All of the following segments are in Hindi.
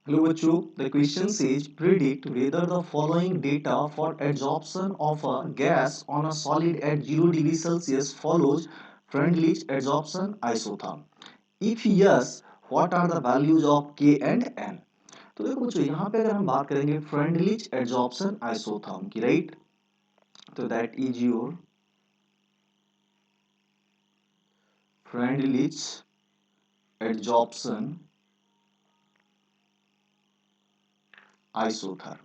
Hello बच्चों, the question says predict whether the following data for adsorption of a gas on a solid at 0 degree Celsius follows Freundlich adsorption isotherm. If yes, what are the values of K and N? तो देखो बच्चों यहाँ पे अगर हम बात करेंगे Freundlich adsorption isotherm की, राइट? तो that is your Freundlich adsorption isotherm.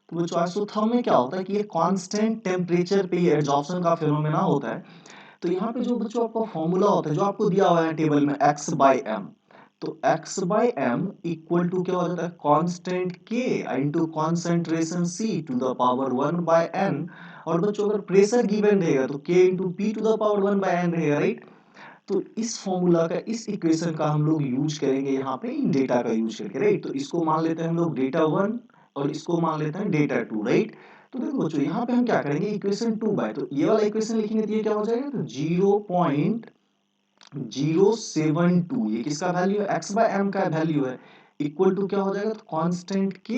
तो बच्चों आइसोथर्म में क्या होता है कि ये कांस्टेंट टेम्परेचर पे ये एडजॉर्प्शन का फिनोमेना होता है। तो यहाँ पे जो बच्चों आपका फॉर्मूला होता है जो आपको दिया हुआ है टेबल में x बाई एम, तो x by m equal to क्या हो जाता है constant k into concentration c to the power 1 by n। और बच्चों अगर प्रेशर गिवन रहेगा तो k into p to the power 1 by n रहेगा, राइट? तो इस फॉर्मूला का इस इक्वेशन का हम लोग यूज करेंगे यहाँ पे इन डेटा का यूज करके, राइट? तो इसको मान लेते हैं हम लोग डेटा 1 और इसको मान लेते हैं डेटा 2, राइट? तो देखो बच्चों यहाँ पे हम क्या करेंगे इक्वेशन 2 बाय, तो ये वाला इक्वेशन लिखेंगे तो ये क्या हो जाएगा, तो 0.072, ये किसका वैल्यू है, x बाय m का वैल्यू है, इक्वल टू क्या हो जाएगा, तो constant k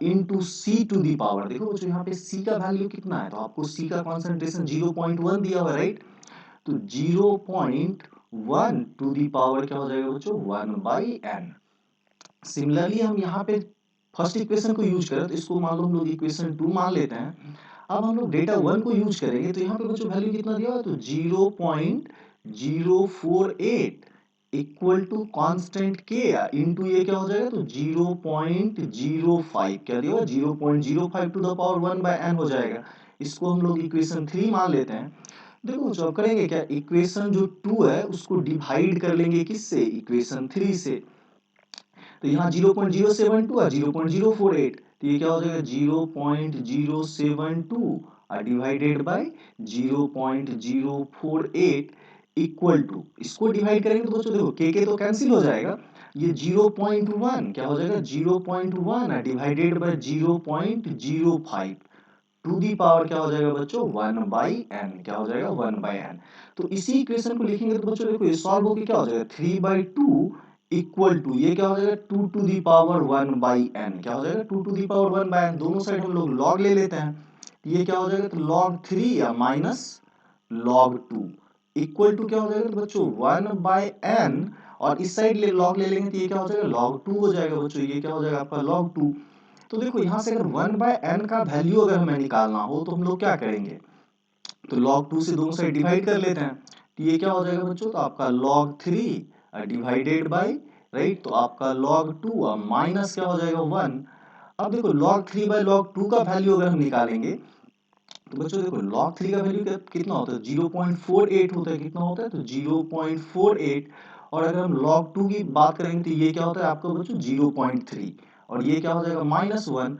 into c to the power. देखो बच्चों यहाँ पे c का वैल्यू कितना है, तो आपको c का कंसंट्रेशन 0.1 दिया हुआ है, राइट? तो 0.1 टू दी पावर क्या हो जाएगा बच्चों, 1 बाई n। सिमिलरली हम यहाँ पे फर्स्ट इक्वेशन को यूज करें तो इसको मान लो हम लोग इक्वेशन 2 मान लेते हैं। अब हम लोग डेटा 1 को यूज करेंगे तो यहाँ पे बच्चों वैल्यू कितना दिया हुआ है, तो 0.048 equal to constant k into ये क्या हो जाएगा, तो 0.05 क्या दिया हुआ है, 0.05 to the power 1 by n हो जाएगा। इसको हम लोग इक्वेशन 3 मान लेते हैं। देखो बच्चों अब करेंगे क्या, इक्वेशन जो 2 है उसको डिवाइड कर लेंगे किससे, इक्वेशन 3 से। तो यहाँ 0.072 और 0.048, तो ये क्या हो जाएगा 0.072 डिवाइडेड बाय 0.048 इक्वल टू, इसको डिवाइड करेंगे तो बच्चों देखो के तो कैंसिल हो जाएगा, ये 0.1 क्या हो जाएगा 0.1 divided by 0.05 to the power क्या हो जाएगा बच्चों 1 बाई n, क्या हो जाएगा 1 बाई n। तो इसी इक्वेशन को लिखेंगे तो बच्चों देखो ये सॉल्व होके क्या हो जाएगा 3 बाई 2 इक्वल टू ये क्या हो जाएगा 2 to the power 1 by n, क्या हो जाएगा 2 to the power 1 by n। दोनों साइड हम लोग लॉग ले लेते हैं, तो ये क्या हो जाएगा, तो log 3 या माइनस log 2 इक्वल टू क्या हो जाएगा, तो बच्चों 1 बाई n, और इस साइड ले लॉग ले लेंगे तो ये क्या हो जाएगा log 2 हो जाएगा बच्चों, ये क्या हो जाएगा आपका log 2। तो देखो यहाँ से अगर 1 बाय n का वैल्यू अगर हमें निकालना हो तो हम लोग क्या करेंगे, तो log 2 से दोनों साइड डिवाइड कर लेते हैं, तो ये क्या हो जाएगा बच्चों, तो आपका log 3 डिवाइडेड बाय, राइट, तो आपका log 2 माइनस क्या हो जाएगा 1। अब देखो log 3 बाय log 2 का वैल्यू अगर हम निकालेंगे तो बच्चों देखो log 3 का वैल्यू कितना होता है 0.48 होता है, कितना होता है, तो 0.48। और अगर हम log 2 की बात करेंगे तो ये क्या होता है आपका बच्चों 0.3, और ये क्या हो जाएगा -1।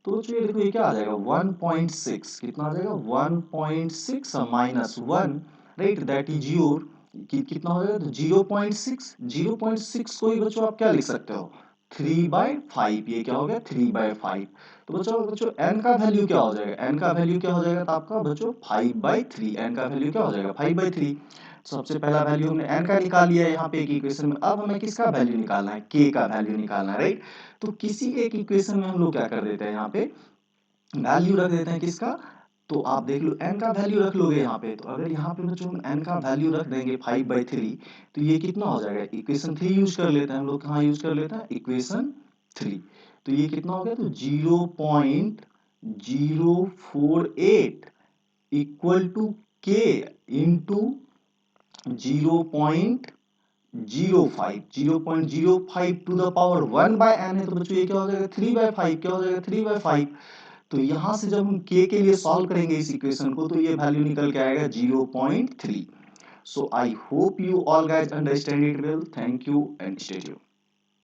तो बच्चों ये देखो ये क्या आ जाएगा 1.6, कितना आ जाएगा 1.6 minus 1, right, that is your कितना हो जाएगा, तो 0.6। 0.6 को ही बच्चों आप क्या लिख सकते हो 3/5, ये क्या हो गया 3/5। तो बच्चों n का वैल्यू क्या हो जाएगा, n का वैल्यू क्या हो जाएगा, तो आपका बच्चों 5/3, n का वैल्यू क्या हो जाएगा 5/3। सबसे पहला वैल्यू हमने n का निकाल लिया है यहाँ पे एक इक्वेशन में, अब हमें किसका वैल्यू निकालना है, k का वैल्यू निकालना है, राइट? तो किसी एक इक्वेशन में हम लोग क्या कर देते हैं यहाँ पे वैल्यू रख देते हैं किसका, तो आप देख लो n का वैल्यू रख लोगे यहाँ पे, तो अगर यहाँ पे बच्चों हम n का वैल्यू रख देंगे 5/3, तो ये कितना हो जाएगा, इक्वेशन 3 यूज कर लेते हैं हम लोग, कहाँ यूज कर लेते हैं इक्वेशन 3। तो ये कितना हो गया, तो 0.048 equal to k into 0.05 to the power 1 by n है, तो बच्चों ये क्या हो जाएगा 3/5, क्या हो जाएगा 3/5। तो यहां से जब हम k के लिए सॉल्व करेंगे इस इक्वेशन को तो ये वैल्यू निकल के आएगा 0.3। So I hope you all guys understand it well, thank you and stay tuned.